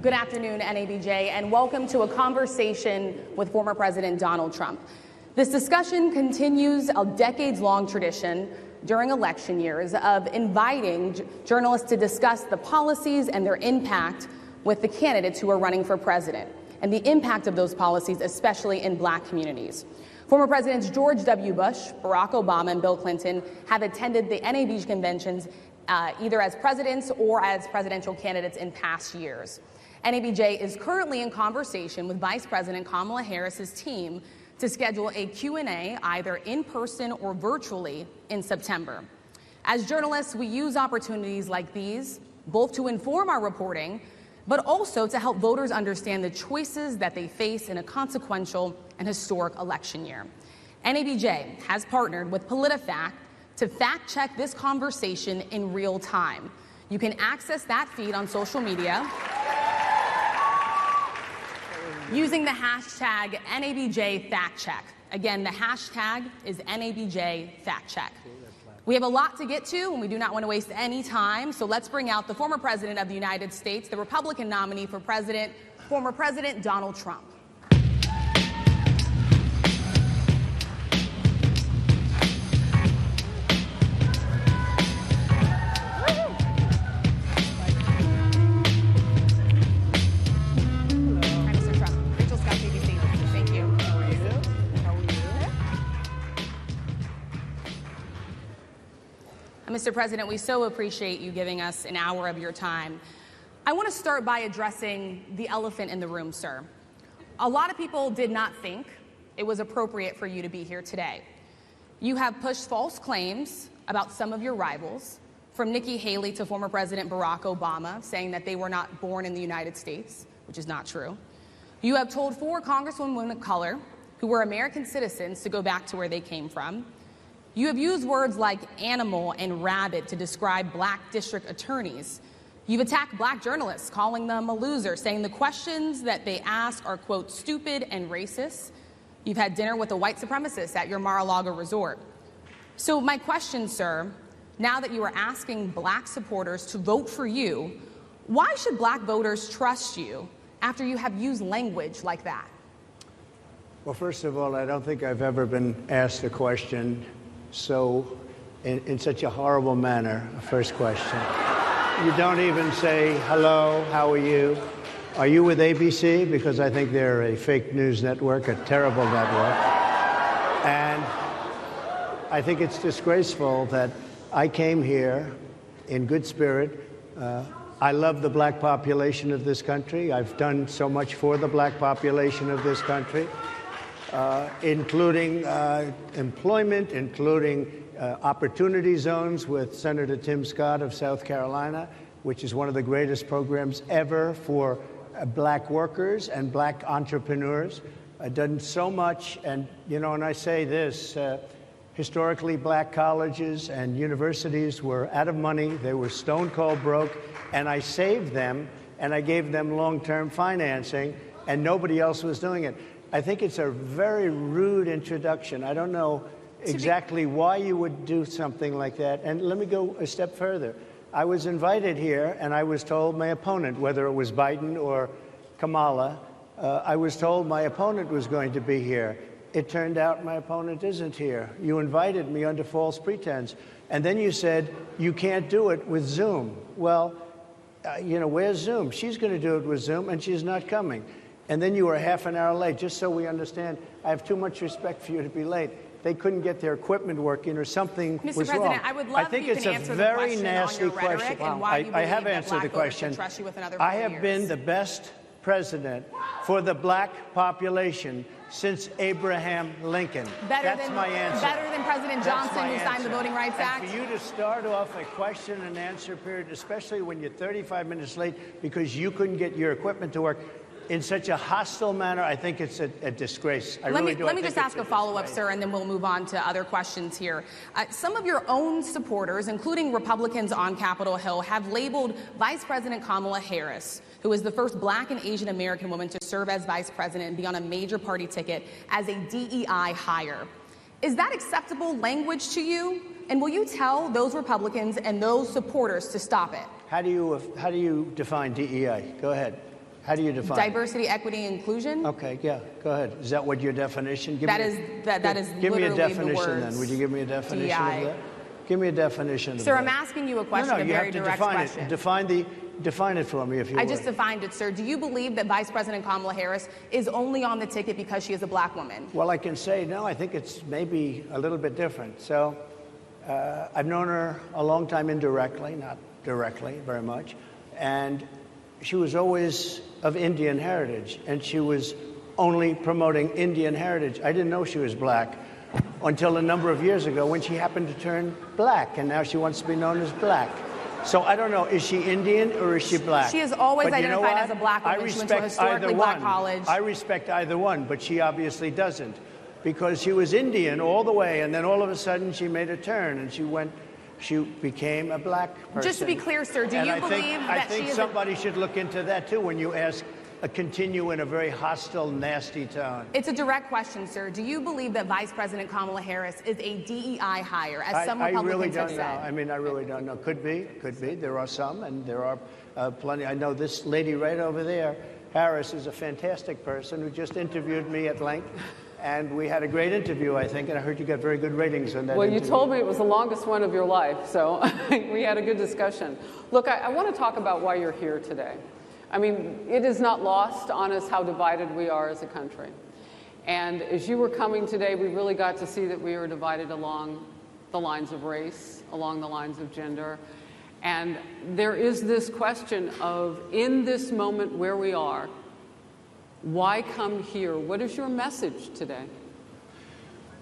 Good afternoon, NABJ, and welcome to a conversation with former President Donald Trump. This discussion continues a decades-long tradition during election years of inviting journalists to discuss the policies and their impact with the candidates who are running for president, and the impact of those policies, especially in Black communities. Former Presidents George W. Bush, Barack Obama, and Bill Clinton have attended the NABJ conventions either as presidents or as presidential candidates in past years. NABJ is currently in conversation with Vice President Kamala Harris's team to schedule a Q&A either in person or virtually in September. As journalists, we use opportunities like these both to inform our reporting, but also to help voters understand the choices that they face in a consequential and historic election year. NABJ has partnered with PolitiFact to fact-check this conversation in real time. You can access that feed on social media using the hashtag NABJFactCheck. Again, the hashtag is NABJFactCheck. We have a lot to get to, and we do not want to waste any time, so let's bring out the former President of the United States, the Republican nominee for president, former President Donald Trump. Mr. President, we so appreciate you giving us an hour of your time. I want to start by addressing the elephant in the room, sir. A lot of people did not think it was appropriate for you to be here today. You have pushed false claims about some of your rivals, from Nikki Haley to former President Barack Obama, saying that they were not born in the United States, which is not true. You have told 4 congresswomen of color who were American citizens to go back to where they came from. You have used words like animal and rabid to describe Black district attorneys. You've attacked Black journalists, calling them a loser, saying the questions that they ask are, quote, stupid and racist. You've had dinner with a white supremacist at your Mar-a-Lago resort. So my question, sir, now that you are asking Black supporters to vote for you, why should Black voters trust you after you have used language like that? Well, first of all, I don't think I've ever been asked a question in such a horrible manner. First question. You don't even say, hello, how are you? Are you with ABC? Because I think they're a fake news network, a terrible network. And I think it's disgraceful that I came here in good spirit. I love the Black population of this country. I've done so much for the Black population of this country. Including employment, including opportunity zones with Senator Tim Scott of South Carolina, which is one of the greatest programs ever for Black workers and Black entrepreneurs. I've done so much, and and I say this, historically Black colleges and universities were out of money, they were stone cold broke, and I saved them, and I gave them long-term financing, and nobody else was doing it. I think it's a very rude introduction. I don't know exactly why you would do something like that. And let me go a step further. I was invited here, and I was told my opponent, whether it was Biden or Kamala, I was told my opponent was going to be here. It turned out my opponent isn't here. You invited me under false pretense. And then you said, you can't do it with Zoom. Well, where's Zoom? She's going to do it with Zoom, and she's not coming. And then you were half an hour late. Just so we understand, I have too much respect for you to be late. They couldn't get their equipment working or something was wrong. Mr. President, I would love if you can answer the question on your rhetoric and why you believe that Black voters should trust you with another 4 years. I have been the best president for the Black population since Abraham Lincoln. That's my answer. Better than President Johnson, who signed the Voting Rights Act? And for you to start off a question and answer period, especially when you're 35 minutes late because you couldn't get your equipment to work, in such a hostile manner, I think it's a disgrace. Let me just ask a follow-up, sir, and then we'll move on to other questions here. Some of your own supporters, including Republicans on Capitol Hill, have labeled Vice President Kamala Harris, who is the first Black and Asian American woman to serve as vice president and be on a major party ticket, as a DEI hire. Is that acceptable language to you? And will you tell those Republicans and those supporters to stop it? How do you define DEI? Go ahead. How do you define it? Diversity, equity, inclusion. Okay, yeah, go ahead. Is that what your definition? Give me a definition then. Would you give me a definition of that? Give me a definition of that. Sir, I'm asking you a question, a very direct question. Define it for me, if you would. I just defined it, sir. Do you believe that Vice President Kamala Harris is only on the ticket because she is a black woman? Well, I can say no. I think it's maybe a little bit different. So I've known her a long time indirectly, not directly very much. And she was always of Indian heritage, and she was only promoting Indian heritage. I didn't know she was black until a number of years ago when she happened to turn black, and now she wants to be known as black. So I don't know, is she Indian or is she black? She has always identified as a black woman. She went to a historically black college. I respect either one, but she obviously doesn't, because she was Indian all the way, and then all of a sudden she made a turn, and she became a black person. Just to be clear, sir, do you believe that I think somebody should look into that, too, when you ask continue in a very hostile, nasty tone. It's a direct question, sir. Do you believe that Vice President Kamala Harris is a DEI hire, as some Republicans have said? I really don't know. I mean, I really don't know. Could be. There are some, and there are plenty. I know this lady right over there, Harris, is a fantastic person who just interviewed me at length. And we had a great interview, I think, and I heard you got very good ratings on that interview. You told me it was the longest one of your life, so we had a good discussion. Look, I want to talk about why you're here today. I mean, it is not lost on us how divided we are as a country. And as you were coming today, we really got to see that we are divided along the lines of race, along the lines of gender. And there is this question of, in this moment where we are, why come here? What is your message today?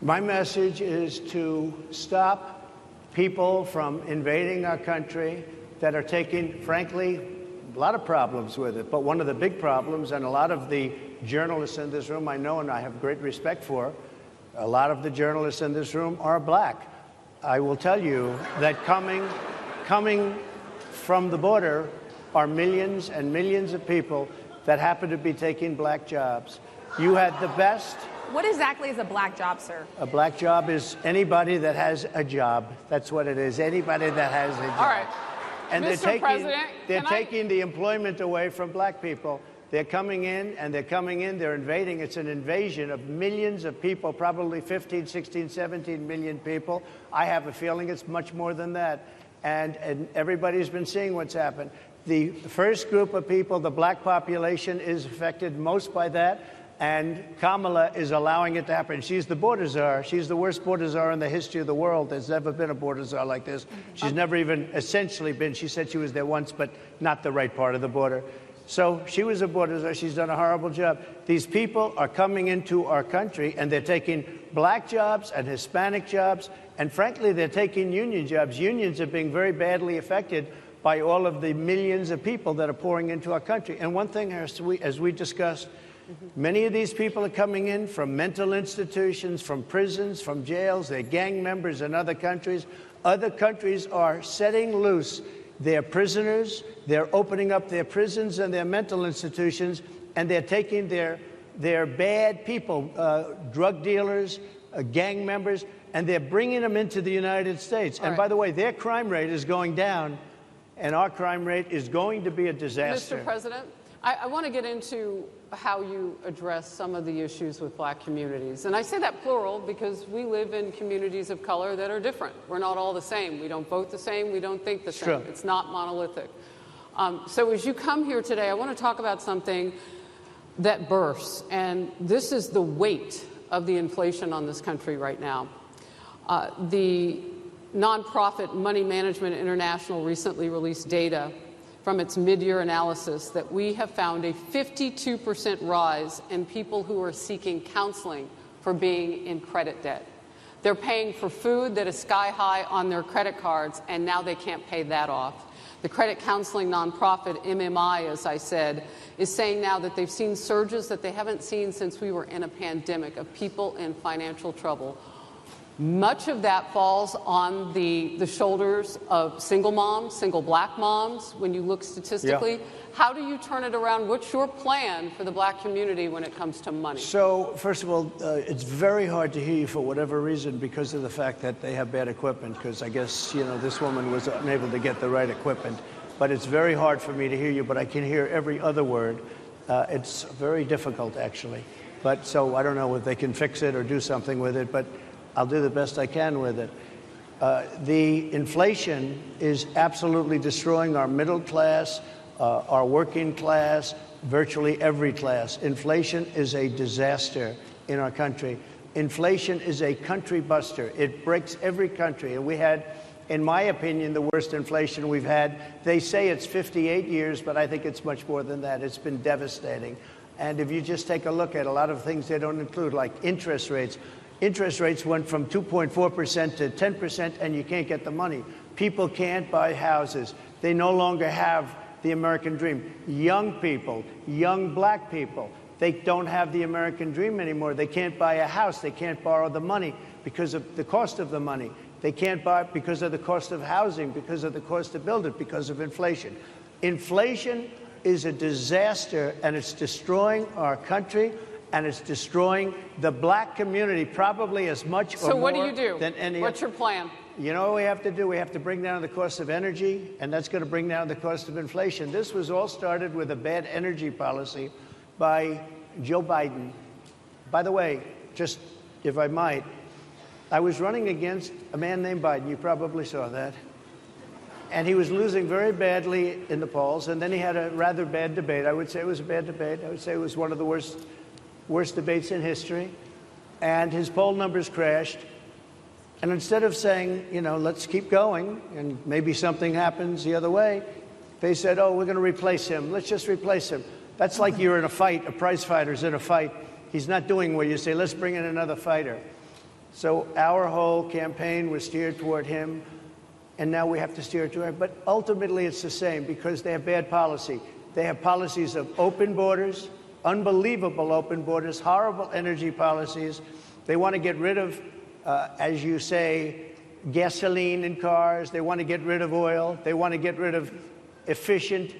My message is to stop people from invading our country that are taking, frankly, a lot of problems with it. But one of the big problems, and a lot of the journalists in this room I know and I have great respect for, a lot of the journalists in this room are black. I will tell you that coming from the border are millions and millions of people that happen to be taking black jobs. You had the best. What exactly is a black job, sir? A black job is anybody that has a job. That's what it is. Anybody that has a job. All right. And Mr. President, they're taking the employment away from black people. They're coming in, they're invading. It's an invasion of millions of people, probably 15, 16, 17 million people. I have a feeling it's much more than that. And everybody's been seeing what's happened. The first group of people, the black population, is affected most by that. And Kamala is allowing it to happen. She's the border czar. She's the worst border czar in the history of the world. There's never been a border czar like this. She's never even essentially been. She said she was there once, but not the right part of the border. So she was a border czar. She's done a horrible job. These people are coming into our country, and they're taking black jobs and Hispanic jobs, and frankly, they're taking union jobs. Unions are being very badly affected by all of the millions of people that are pouring into our country. And one thing, as we discussed, many of these people are coming in from mental institutions, from prisons, from jails. They're gang members in other countries. Other countries are setting loose their prisoners. They're opening up their prisons and their mental institutions, and they're taking their bad people, drug dealers, gang members, and they're bringing them into the United States. And by the way, their crime rate is going down, and our crime rate is going to be a disaster. Mr. President, I want to get into how you address some of the issues with black communities. And I say that plural because we live in communities of color that are different. We're not all the same. We don't vote the same. We don't think the same. True. It's not monolithic. So as you come here today, I want to talk about something that bursts. And this is the weight of the inflation on this country right now. The nonprofit Money Management International recently released data from its mid-year analysis that we have found a 52% rise in people who are seeking counseling for being in credit debt. They're paying for food that is sky high on their credit cards, and now they can't pay that off. The credit counseling nonprofit MMI, as I said, is saying now that they've seen surges that they haven't seen since we were in a pandemic of people in financial trouble. Much of that falls on the shoulders of single moms, single black moms, when you look statistically. Yeah. How do you turn it around? What's your plan for the black community when it comes to money? So, first of all, it's very hard to hear you for whatever reason because of the fact that they have bad equipment, because I guess, this woman was unable to get the right equipment. But it's very hard for me to hear you, but I can hear every other word. It's very difficult, actually. But so I don't know if they can fix it or do something with it, but I'll do the best I can with it. The inflation is absolutely destroying our middle class, our working class, virtually every class. Inflation is a disaster in our country. Inflation is a country buster. It breaks every country. And we had, in my opinion, the worst inflation we've had. They say it's 58 years, but I think it's much more than that. It's been devastating. And if you just take a look at a lot of things they don't include, like interest rates. Interest rates went from 2.4% to 10%, and you can't get the money. People can't buy houses. They no longer have the American dream. Young people, young black people, they don't have the American dream anymore. They can't buy a house. They can't borrow the money because of the cost of the money. They can't buy it because of the cost of housing, because of the cost to build it, because of inflation. Inflation is a disaster, and it's destroying our country, and it's destroying the black community probably as much or more. So what do you do? Than any What's your plan? You know what we have to do? We have to bring down the cost of energy, and that's going to bring down the cost of inflation. This was all started with a bad energy policy by Joe Biden. By the way, just if I might, I was running against a man named Biden. You probably saw that. And he was losing very badly in the polls, and then he had a rather bad debate. I would say it was a bad debate. I would say it was one of the worst debates in history. And his poll numbers crashed. And instead of saying, you know, let's keep going, and maybe something happens the other way, they said, oh, we're going to replace him. Let's just replace him. That's like you're in a fight, a prize fighter's in a fight. He's not doing well. You say, let's bring in another fighter. So our whole campaign was steered toward him, and now we have to steer toward him. But ultimately, it's the same because they have bad policy. They have policies of open borders, unbelievable open borders, horrible energy policies. They want to get rid of, as you say, gasoline in cars. They want to get rid of oil. They want to get rid of efficient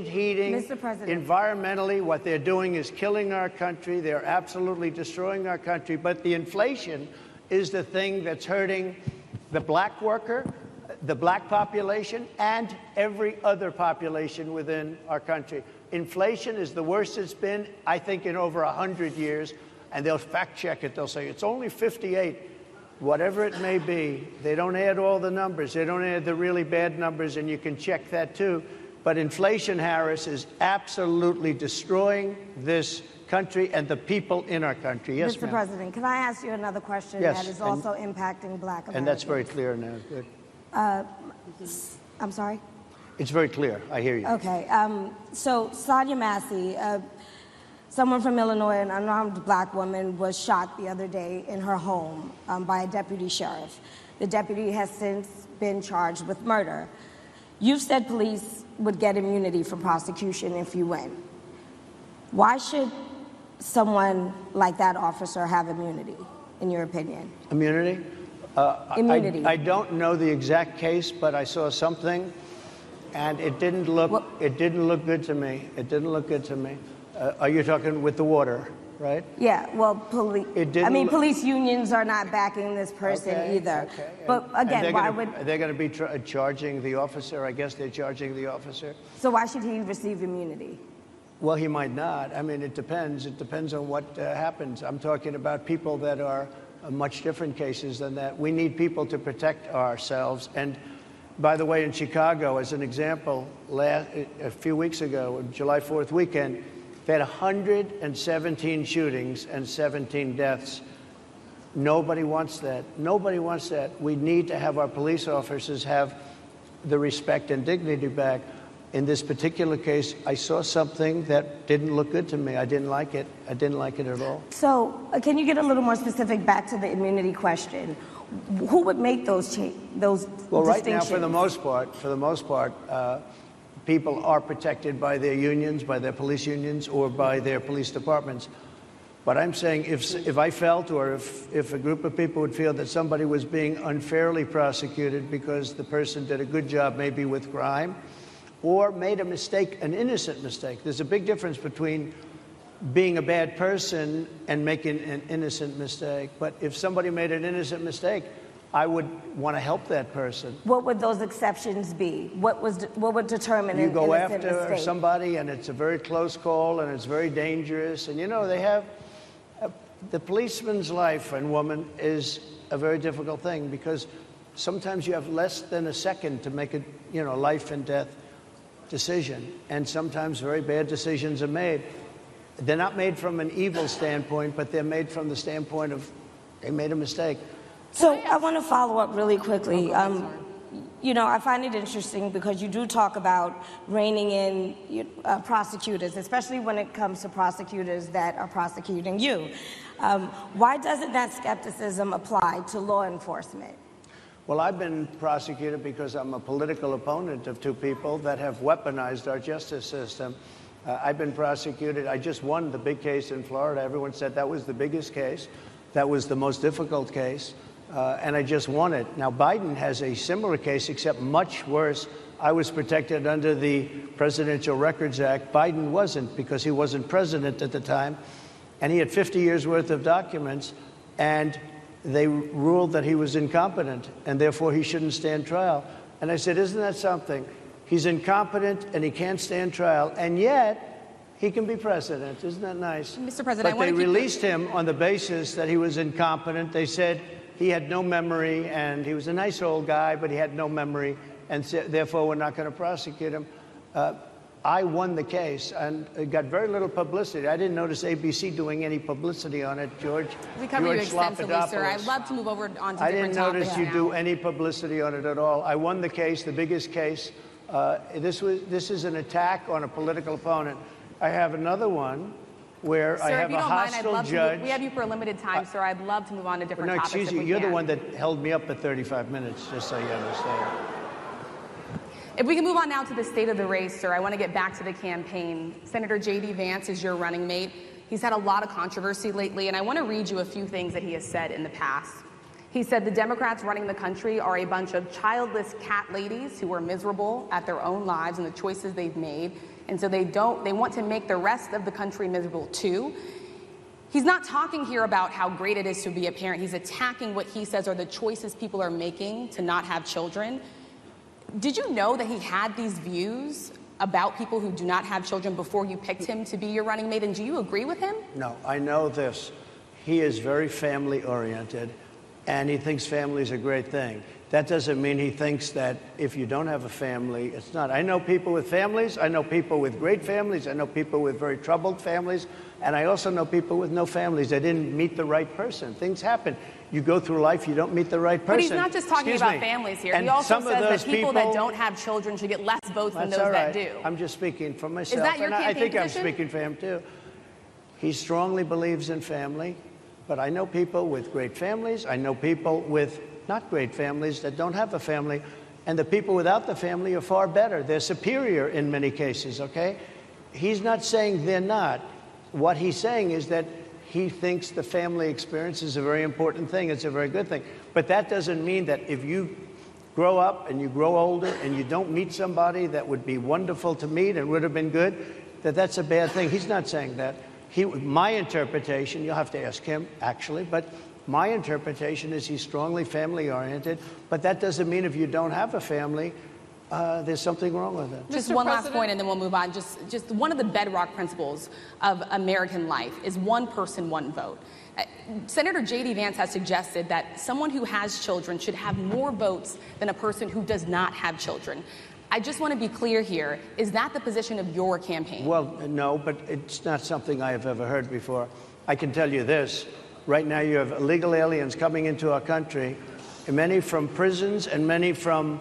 heating. Mr. President. Environmentally, what they're doing is killing our country. They're absolutely destroying our country. But the inflation is the thing that's hurting the black worker, the black population, and every other population within our country. Inflation is the worst it's been, I think, in over 100 years. And they'll fact check it. They'll say, it's only 58. Whatever it may be, they don't add all the numbers. They don't add the really bad numbers, and you can check that too. But inflation, Harris, is absolutely destroying this country and the people in our country. Yes, Mr. President, can I ask you another question that is also impacting black Americans? And that's very clear now. Good. I'm sorry? It's very clear. I hear you. Okay. So Sonia Massey, someone from Illinois, an unarmed black woman, was shot the other day in her home by a deputy sheriff. The deputy has since been charged with murder. You've said police would get immunity from prosecution if you win. Why should someone like that officer have immunity, in your opinion? Immunity? Immunity. I don't know the exact case, but I saw something, and it didn't look good to me. It didn't look good to me. Are you talking with the water, right? Yeah, well, police unions are not backing this person either. Okay. But again, why would... They're going to be charging the officer. I guess they're charging the officer. So why should he receive immunity? Well, he might not. I mean, it depends. It depends on what happens. I'm talking about people that are much different cases than that. We need people to protect ourselves. And by the way, in Chicago, as an example, a few weeks ago, July 4th weekend, they had 117 shootings and 17 deaths. Nobody wants that. Nobody wants that. We need to have our police officers have the respect and dignity back. In this particular case, I saw something that didn't look good to me. I didn't like it. I didn't like it at all. So can you get a little more specific back to the immunity question? Who would make those distinctions? Well, right now, for the most part, people are protected by their unions, by their police unions, or by their police departments. But I'm saying if I felt, or if a group of people would feel that somebody was being unfairly prosecuted because the person did a good job maybe with crime, or made a mistake, an innocent mistake. There's a big difference between being a bad person and making an innocent mistake. But if somebody made an innocent mistake, I would want to help that person. What would those exceptions be? What would determine You an go innocent after mistake? somebody, and it's a very close call, and it's very dangerous. And, you know, they have the policeman's life and woman is a very difficult thing, because sometimes you have less than a second to make a, you know, life and death decision, and sometimes very bad decisions are made. They're not made from an evil standpoint, but they're made from the standpoint of they made a mistake. So I want to follow up really quickly. You know, I find it interesting because you do talk about reining in prosecutors, especially when it comes to prosecutors that are prosecuting you. Why doesn't that skepticism apply to law enforcement? Well, I've been prosecuted because I'm a political opponent of two people that have weaponized our justice system. I've been prosecuted. I just won the big case in Florida. Everyone said that was the biggest case. That was the most difficult case. And I just won it. Now, Biden has a similar case, except much worse. I was protected under the Presidential Records Act. Biden wasn't, because he wasn't president at the time. And he had 50 years worth of documents. And they ruled that he was incompetent, and therefore he shouldn't stand trial. And I said, isn't that something? He's incompetent and he can't stand trial, and yet he can be president. Isn't that nice? Mr. President, but they released him on the basis that he was incompetent. They said he had no memory, and he was a nice old guy, but he had no memory, and therefore we're not going to prosecute him. I won the case, and it got very little publicity. I didn't notice ABC doing any publicity on it, George. We cover you extensively, sir. I'd love to move over on to different topics. I didn't notice you do any publicity on it at all. I won the case, the biggest case. This is an attack on a political opponent. I have another one where I have a hostile judge. We have you for a limited time, sir. I'd love to move on to different topics. No, excuse you. You're the one that held me up at 35 minutes, just so you understand. If we can move on now to the state of the race, sir, I want to get back to the campaign. Senator JD Vance is your running mate. He's had a lot of controversy lately, and I want to read you a few things that he has said in the past. He said the Democrats running the country are a bunch of childless cat ladies who are miserable at their own lives and the choices they've made, and so they want to make the rest of the country miserable too. He's not talking here about how great it is to be a parent. He's attacking what he says are the choices people are making to not have children. Did you know that he had these views about people who do not have children before you picked him to be your running mate, and do you agree with him? No, I know this. He is very family-oriented, and he thinks family is a great thing. That doesn't mean he thinks that if you don't have a family, it's not. I know people with families. I know people with great families. I know people with very troubled families. And I also know people with no families. They didn't meet the right person. Things happen. You go through life, you don't meet the right person. But he's not just talking about families here. He also says that people that don't have children should get less votes than those that do. I'm just speaking for myself. Is that your campaign I think position? I'm speaking for him, too. He strongly believes in family. But I know people with great families. I know people with not great families that don't have a family. And the people without the family are far better. They're superior in many cases, okay? He's not saying they're not. What he's saying is that he thinks the family experience is a very important thing. It's a very good thing. But that doesn't mean that if you grow up and you grow older and you don't meet somebody that would be wonderful to meet and would have been good, that that's a bad thing. He's not saying that. My interpretation, you'll have to ask him, actually, but my interpretation is he's strongly family-oriented, but that doesn't mean if you don't have a family, there's something wrong with it. Just one last point, and then we'll move on. Just one of the bedrock principles of American life is one person, one vote. Senator JD Vance has suggested that someone who has children should have more votes than a person who does not have children. I just want to be clear here. Is that the position of your campaign? Well, no, but it's not something I have ever heard before. I can tell you this. Right now you have illegal aliens coming into our country, many from prisons and many from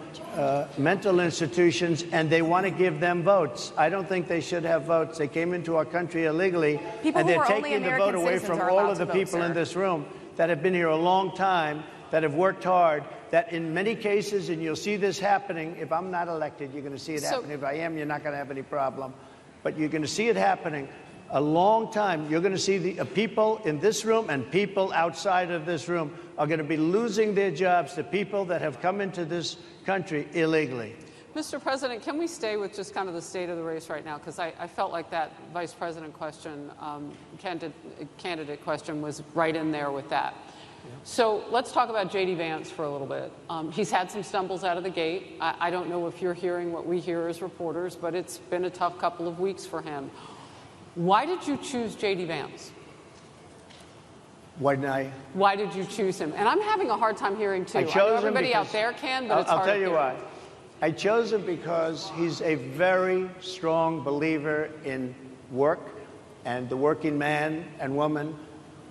mental institutions, and they want to give them votes. I don't think they should have votes. They came into our country illegally, and they're taking the vote away from all of the people in this room that have been here a long time, that have worked hard, that in many cases, and you'll see this happening, if I'm not elected, you're going to see it happening. If I am, you're not going to have any problem. But you're going to see it happening a long time. You're going to see the people in this room and people outside of this room are going to be losing their jobs to people that have come into this country illegally. Mr. President, can we stay with just kind of the state of the race right now? Because I felt like that vice president question, candidate question was right in there with that. So let's talk about JD Vance for a little bit. He's had some stumbles out of the gate. I don't know if you're hearing what we hear as reporters, but it's been a tough couple of weeks for him. Why did you choose JD Vance? Why did you choose him? And I'm having a hard time hearing, too. I chose know him everybody because, out there can, but it's hard I'll tell to you hear. why. I chose him because he's a very strong believer in work and the working man and woman,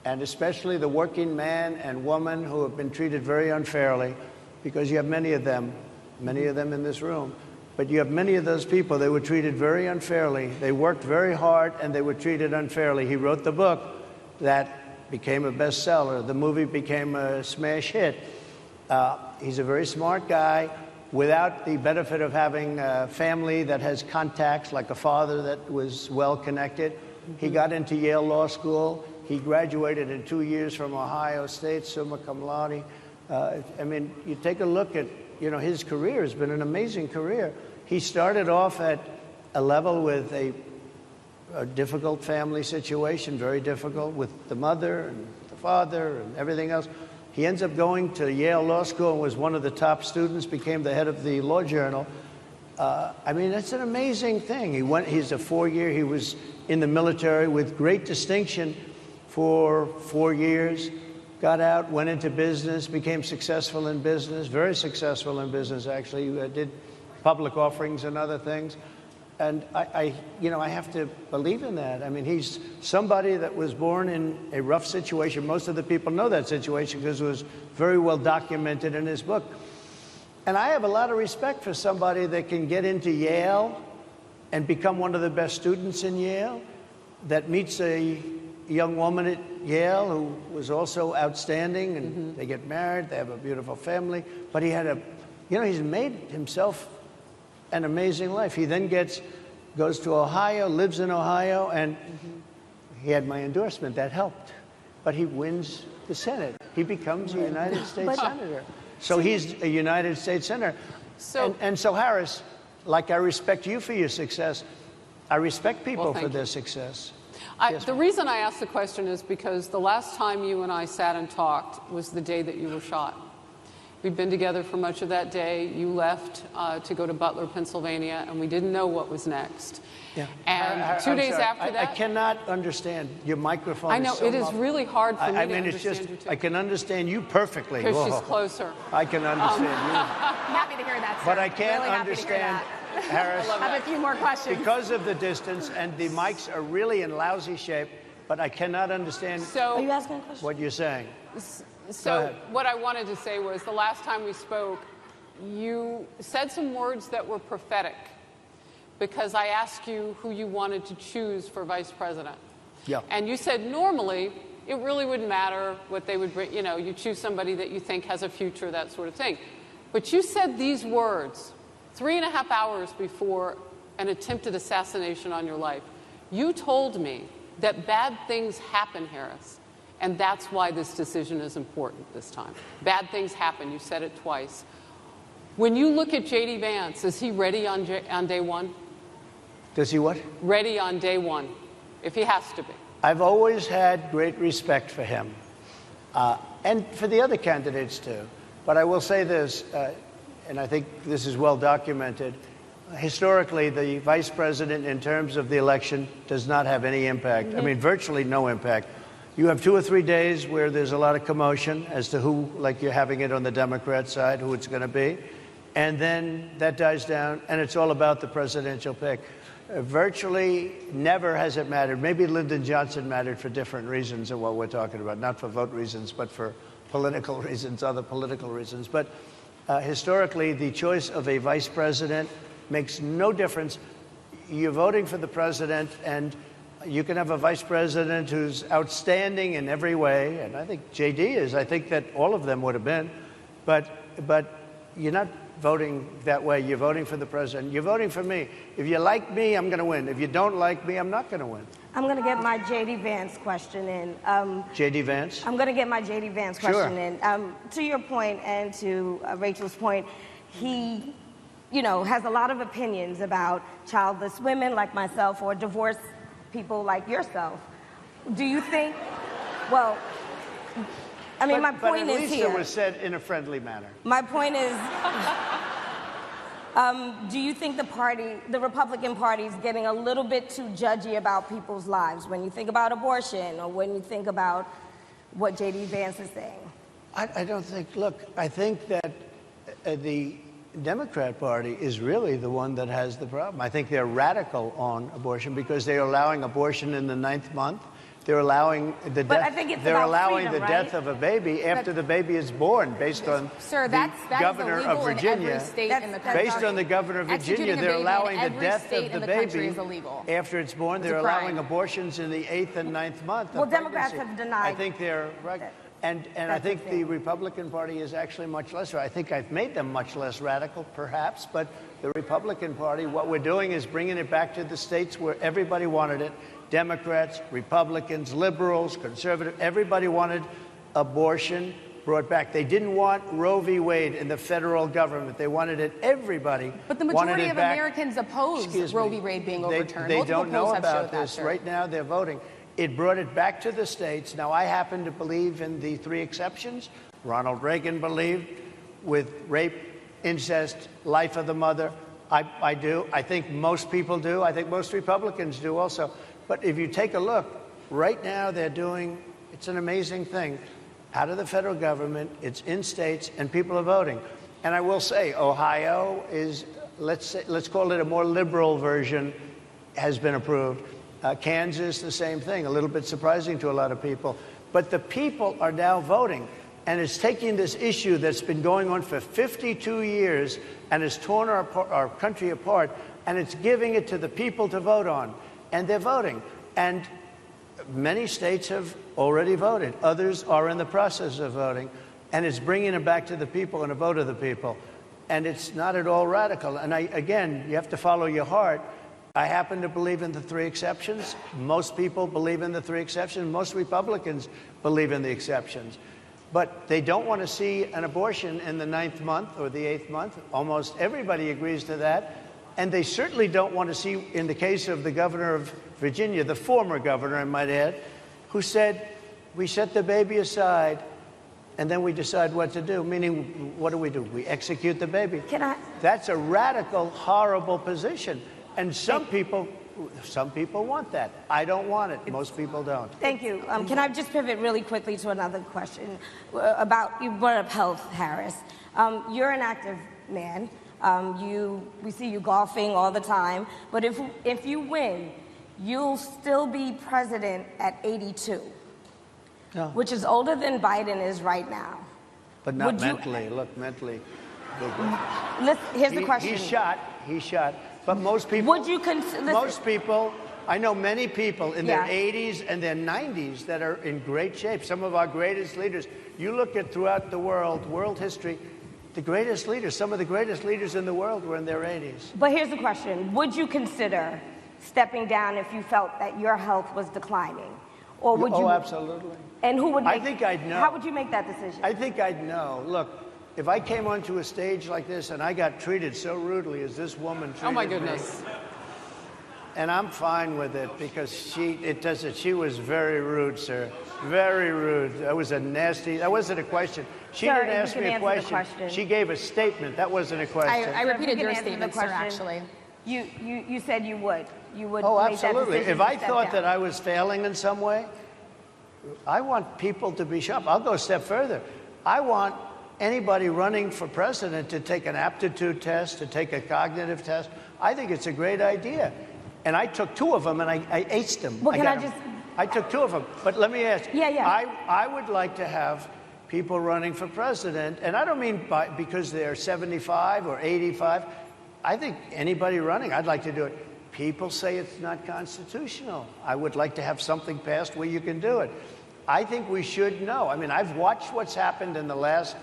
and especially the working man and woman who have been treated very unfairly, because you have many of them in this room. But you have many of those people, they were treated very unfairly. They worked very hard and they were treated unfairly. He wrote the book that became a bestseller. The movie became a smash hit. He's a very smart guy without the benefit of having a family that has contacts, like a father that was well connected. He got into Yale Law School. He graduated in 2 years from Ohio State, summa cum laude. I mean, you take a look at, his career has been an amazing career. He started off at a level with a difficult family situation, very difficult with the mother and the father and everything else. He ends up going to Yale Law School and was one of the top students, became the head of the law journal. I mean, that's an amazing thing. He's a 4-year, he was in the military with great distinction for 4 years, got out, went into business, became successful in business, very successful in business, actually. Did public offerings and other things. And I have to believe in that. I mean, he's somebody that was born in a rough situation. Most of the people know that situation because it was very well documented in his book. And I have a lot of respect for somebody that can get into Yale and become one of the best students in Yale, that meets a young woman at Yale who was also outstanding, and they get married, they have a beautiful family. But he had he's made himself an amazing life. He then goes to Ohio, lives in Ohio, and he had my endorsement. That helped. But he wins the Senate. He becomes a United States Senator. So he's a United States Senator. So Harris, like I respect you for your success, I respect people for their success. The reason I asked the question is because the last time you and I sat and talked was the day that you were shot. We'd been together for much of that day. You left to go to Butler, Pennsylvania, and we didn't know what was next. Yeah. And 2 days after that... I cannot understand. Your microphone I know, is so it is really hard for me to understand you, too. I can understand you perfectly. Because she's closer. I can understand you. I'm happy to hear that, sir. But I can't really understand, Harris. I have a few more questions. Because of the distance, and the mics are really in lousy shape, but I cannot understand Are you asking a question? what you're saying. So what I wanted to say was the last time we spoke, you said some words that were prophetic because I asked you who you wanted to choose for vice president. Yeah. And you said normally it really wouldn't matter what they would bring. You choose somebody that you think has a future, that sort of thing. But you said these words 3.5 hours before an attempted assassination on your life. You told me that bad things happen, Harris. And that's why this decision is important this time. Bad things happen. You said it twice. When you look at JD Vance, is he ready on day one? Does he what? Ready on day one, if he has to be. I've always had great respect for him, and for the other candidates too. But I will say this, and I think this is well documented. Historically, the vice president, in terms of the election, does not have any impact. I mean, virtually no impact. You have 2 or 3 days where there's a lot of commotion as to who, like you're having it on the Democrat side, who it's going to be. And then that dies down, and it's all about the presidential pick. Virtually never has it mattered. Maybe Lyndon Johnson mattered for different reasons of what we're talking about, not for vote reasons, but for political reasons, other political reasons. But historically, the choice of a vice president makes no difference. You're voting for the president, and you can have a vice president who's outstanding in every way, and I think JD is. I think that all of them would have been. But you're not voting that way. You're voting for the president. You're voting for me. If you like me, I'm going to win. If you don't like me, I'm not going to win. I'm going to get my JD Vance question in. JD Vance? I'm going to get my JD Vance question in. To your point and to Rachel's point, he, has a lot of opinions about childless women like myself or divorced people like yourself. Do you think, well, I mean, my but point at is least here. it was said in a friendly manner. My point is, do you think the Republican Party is getting a little bit too judgy about people's lives when you think about abortion or when you think about what JD Vance is saying? I don't think, look, I think that the Democrat Party is really the one that has the problem. I think they're radical on abortion because they're allowing abortion in the 9th month. They're allowing the But I death. think it's They're about allowing freedom, the death right? of a baby after the baby is born, based on Sir, the that governor is of illegal in Virginia. every state in the That's country. Based on the governor of Virginia, Executing a they're baby in allowing the every death state of the in the country baby is illegal. after it's born. It's a They're allowing crime. abortions in the 8th and 9th month. Well, of Democrats pregnancy. have denied I think they're right. that. And I That's think the the thing. Republican Party is actually much less. I think I've made them much less radical, perhaps, but the Republican Party, what we're doing is bringing it back to the states where everybody wanted it. Democrats, Republicans, liberals, conservative, everybody wanted abortion brought back. They didn't want Roe v. Wade in the federal government. They wanted it, everybody But the wanted majority it of back. Americans oppose Excuse Roe me. v. Wade being They overturned. They Multiple don't know polls have about showed that, this. sir. Right now, they're voting. It brought it back to the states. Now, I happen to believe in the 3 exceptions. Ronald Reagan believed with rape, incest, life of the mother. I do. I think most people do. I think most Republicans do also. But if you take a look, right now they're doing, it's an amazing thing, out of the federal government, it's in states, and people are voting. And I will say, Ohio is, let's call it a more liberal version, has been approved. Kansas, the same thing, a little bit surprising to a lot of people. But the people are now voting. And it's taking this issue that's been going on for 52 years and has torn our country apart, and it's giving it to the people to vote on. And they're voting. And many states have already voted. Others are in the process of voting. And it's bringing it back to the people and a vote of the people. And it's not at all radical. And again, you have to follow your heart. I happen to believe in the 3 exceptions. Most people believe in the 3 exceptions. Most Republicans believe in the exceptions. But they don't want to see an abortion in the 9th month or the 8th month. Almost everybody agrees to that. And they certainly don't want to see, in the case of the governor of Virginia, the former governor, I might add, who said, we set the baby aside and then we decide what to do. Meaning, what do? We execute the baby. That's a radical, horrible position. And some people want that. I don't want it. Most people don't. Thank you. Can I just pivot really quickly to another question about, you brought up health, Harris. You're an active man. We see you golfing all the time. But if you win, you'll still be president at 82, No. which is older than Biden is right now. But not Would you- mentally. Look, mentally. Here's the question. He's shot. But most people, Would you consider? most people, I know many people in their Yeah. 80s and their 90s that are in great shape. Some of our greatest leaders. You look at throughout the world history, the greatest leaders, some of the greatest leaders in the world were in their 80s. But here's the question. Would you consider stepping down if you felt that your health was declining? Or would you? Oh, absolutely. And who would I make, think I'd know. How would you make that decision? I think I'd know. Look, if I came onto a stage like this and I got treated so rudely as this woman treated Oh my me, goodness. and I'm fine with it because she was very rude, sir. Very rude. That was a nasty, that wasn't a question. She Sir, didn't you ask can me a answer the question. question. She gave a statement. That wasn't a question. I repeated You your can answer the statement, sir, question. actually. You said you would. You would Oh, make that absolutely. decision If to I step thought down. that I was failing in some way, I want people to be sharp. I'll go a step further. I want anybody running for president to take an aptitude test, to take a cognitive test. I think it's a great idea. And I took 2 of them and I aced them. Well, can got I them. just- I took 2 of them. But let me ask you. Yeah. I would like to have people running for president, and I don't mean because they're 75 or 85. I think anybody running, I'd like to do it. People say it's not constitutional. I would like to have something passed where you can do it. I think we should know. I mean, I've watched what's happened in the last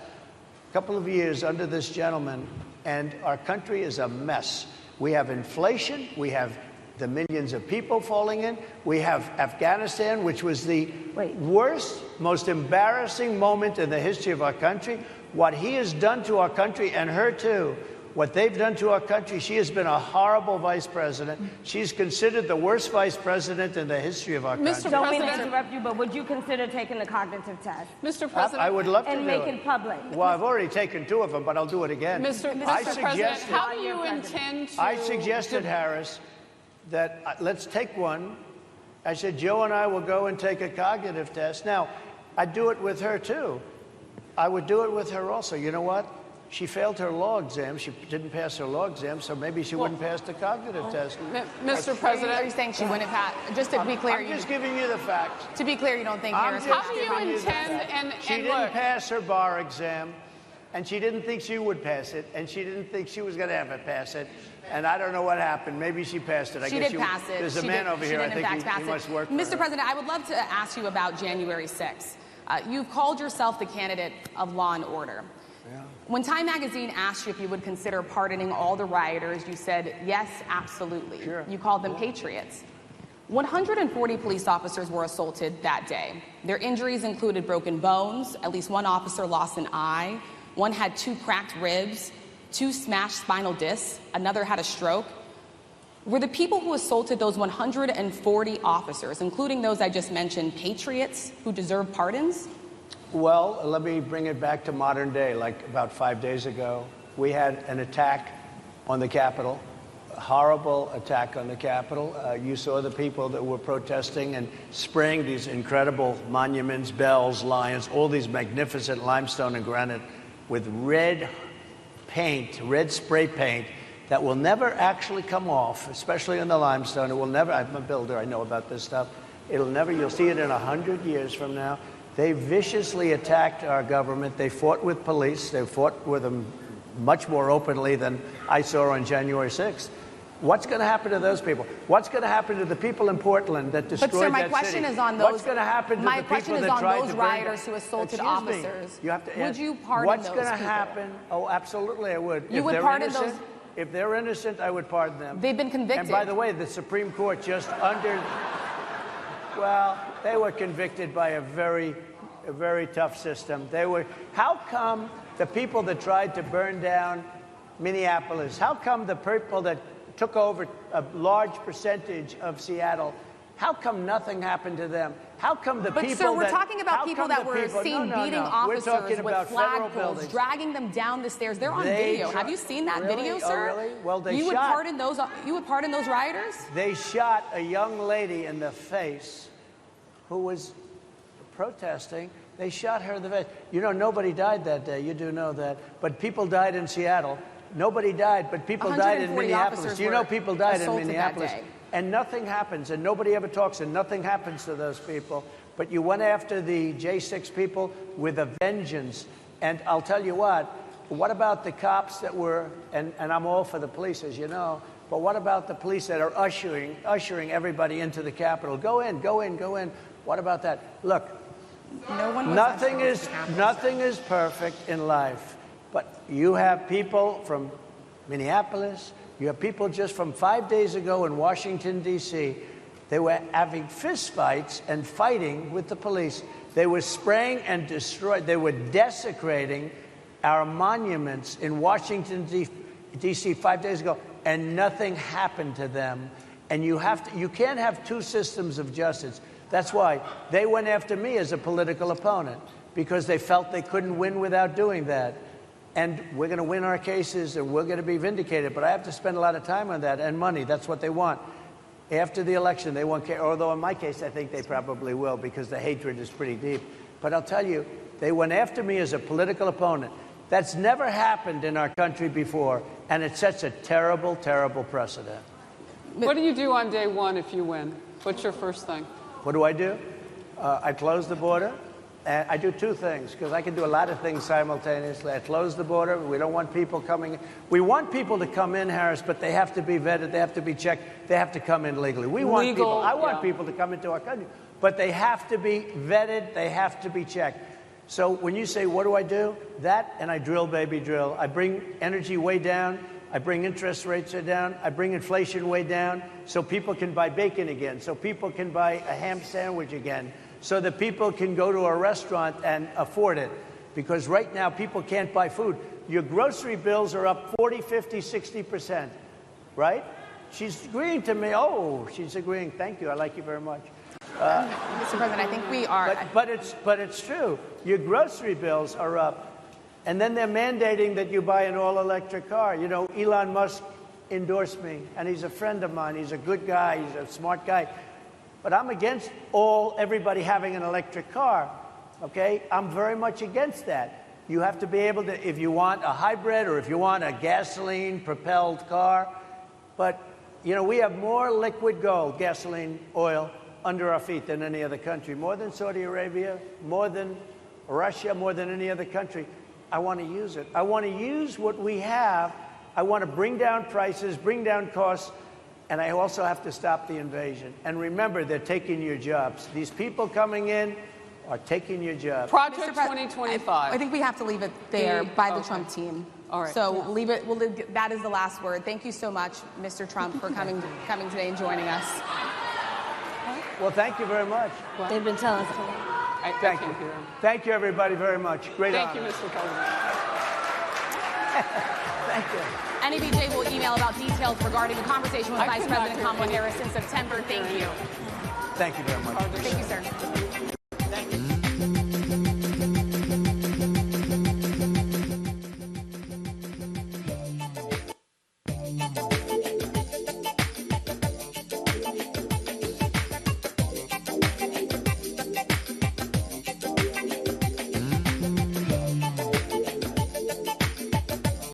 couple of years under this gentleman, and our country is a mess. We have inflation. We have the millions of people falling in. We have Afghanistan, which was the worst, most embarrassing moment in the history of our country. What he has done to our country, and her too, What they've done to our country, she has been a horrible vice president. She's considered the worst vice president in the history of our country. Don't mean to interrupt you, but would you consider taking the cognitive test? Mr. President, I would love to and do make it it public. Well, I've already taken 2 of them, but I'll do it again. Mr. President, how do you intend to... I suggested, Harris, that let's take one. I said, Joe and I will go and take a cognitive test. Now, I'd do it with her, too. I would do it with her also. You know what? She failed her law exam. She didn't pass her law exam, so maybe she wouldn't pass the cognitive test. Mr. President, Are you saying she wouldn't pass? Just to be clear, I'm just giving you the facts. To be clear, you don't think Harris? how do you intend? She didn't pass her bar exam, and she didn't think she would pass it, and she didn't think she was going to ever pass it. And I don't know what happened. Maybe she passed it. She did pass it. There's a man over here. I think he must work for Mr. her. President, I would love to ask you about January 6th. You've called yourself the candidate of law and order. Yeah. When Time Magazine asked you if you would consider pardoning all the rioters, you said, yes, absolutely. Sure. You called them patriots. 140 police officers were assaulted that day. Their injuries included broken bones, at least one officer lost an eye, one had 2 cracked ribs, 2 smashed spinal discs, another had a stroke. Were the people who assaulted those 140 officers, including those I just mentioned, patriots who deserve pardons? Well, let me bring it back to modern day. Like about 5 days ago, we had an attack on the Capitol, a horrible attack on the Capitol. You saw the people that were protesting and spraying these incredible monuments, bells, lions, all these magnificent limestone and granite with red paint, red spray paint that will never actually come off, especially on the limestone. It will never, I'm a builder, I know about this stuff. It'll never, you'll see it in 100 years from now. They viciously attacked our government. They fought with police. They fought with them much more openly than I saw on January 6th. What's going to happen to those people? What's going to happen to the people in Portland that destroyed that city? But, sir, my question is on those. What's going to happen to the people that tried to burn rioters who assaulted officers. You have to would you pardon what's those going to people? happen? Oh, absolutely, I would. You would pardon those? If they're innocent, I would pardon them. They've been convicted. And by the way, the Supreme Court just well, they were convicted by a very tough system. How come the people that tried to burn down Minneapolis, how come the people that took over a large percentage of Seattle, how come nothing happened to them? How come the people But, sir, we're talking about people that were seen beating officers with flagpoles, dragging them down the stairs. They're on video. Have you seen that video, sir? Oh, really? Well, they you would pardon those rioters? They shot a young lady in the face who was protesting. They shot her in the face. You know, nobody died that day. You do know that. But people died in Seattle. Nobody died, but people died in Minneapolis. You know people died in Minneapolis. And nothing happens, and nobody ever talks, and nothing happens to those people. But you went after the J6 people with a vengeance. And I'll tell you what about the cops that were, and I'm all for the police, as you know, but what about the police that are ushering everybody into the Capitol? Go in, go in, go in. What about that? Look, nothing is perfect in life. But you have people from Minneapolis, you have people just from 5 days ago in Washington, D.C. They were having fistfights and fighting with the police. They were spraying and destroying. They were desecrating our monuments in Washington, D.C. 5 days ago, and nothing happened to them. And you can't have 2 systems of justice. That's why they went after me as a political opponent, because they felt they couldn't win without doing that. And we're going to win our cases, and we're going to be vindicated. But I have to spend a lot of time on that and money. That's what they want. After the election, they won't care. Although in my case, I think they probably will, because the hatred is pretty deep. But I'll tell you, they went after me as a political opponent. That's never happened in our country before, and it sets a terrible, terrible precedent. What do you do on day 1 if you win? What's your first thing? What do? I close the border. And I do 2 things, because I can do a lot of things simultaneously. I close the border. We don't want people coming in. We want people to come in, Harris, but they have to be vetted. They have to be checked. They have to come in legally. I want people to come into our country, but they have to be vetted. They have to be checked. So when you say, what do? That, and I drill, baby, drill. I bring energy way down. I bring interest rates down. I bring inflation way down, so people can buy bacon again, so people can buy a ham sandwich again, so that people can go to a restaurant and afford it. because right now people can't buy food. Your grocery bills are up 40, 50, 60%, right? She's agreeing to me. Oh, she's agreeing. Thank you. I like you very much. Mr. President, I think we are. But it's true. Your grocery bills are up, and then they're mandating that you buy an all-electric car. You know, Elon Musk endorsed me, and he's a friend of mine. He's a good guy. He's a smart guy. But I'm against everybody having an electric car. Okay, I'm very much against that. You have to be able to, if you want a hybrid or if you want a gasoline-propelled car. But you know, we have more liquid gold, gasoline, oil, under our feet than any other country, more than Saudi Arabia, more than Russia, more than any other country. I want to use it. I want to use what we have. I want to bring down prices, bring down costs, and I also have to stop the invasion. And remember, they're taking your jobs. These people coming in are taking your jobs. Project 2025. I think we have to leave it there by the Trump team. All right. So leave it. That is the last word. Thank you so much, Mr. Trump, for coming today and joining us. Well, thank you very much. They've been telling us. Thank you. Thank you, everybody, very much. Great honor. Thank you, Mr. President. Thank you. NEBJ will email about details regarding a conversation with Vice President Kamala Harris in September. Thank you. Thank you very much. Thank you, sir.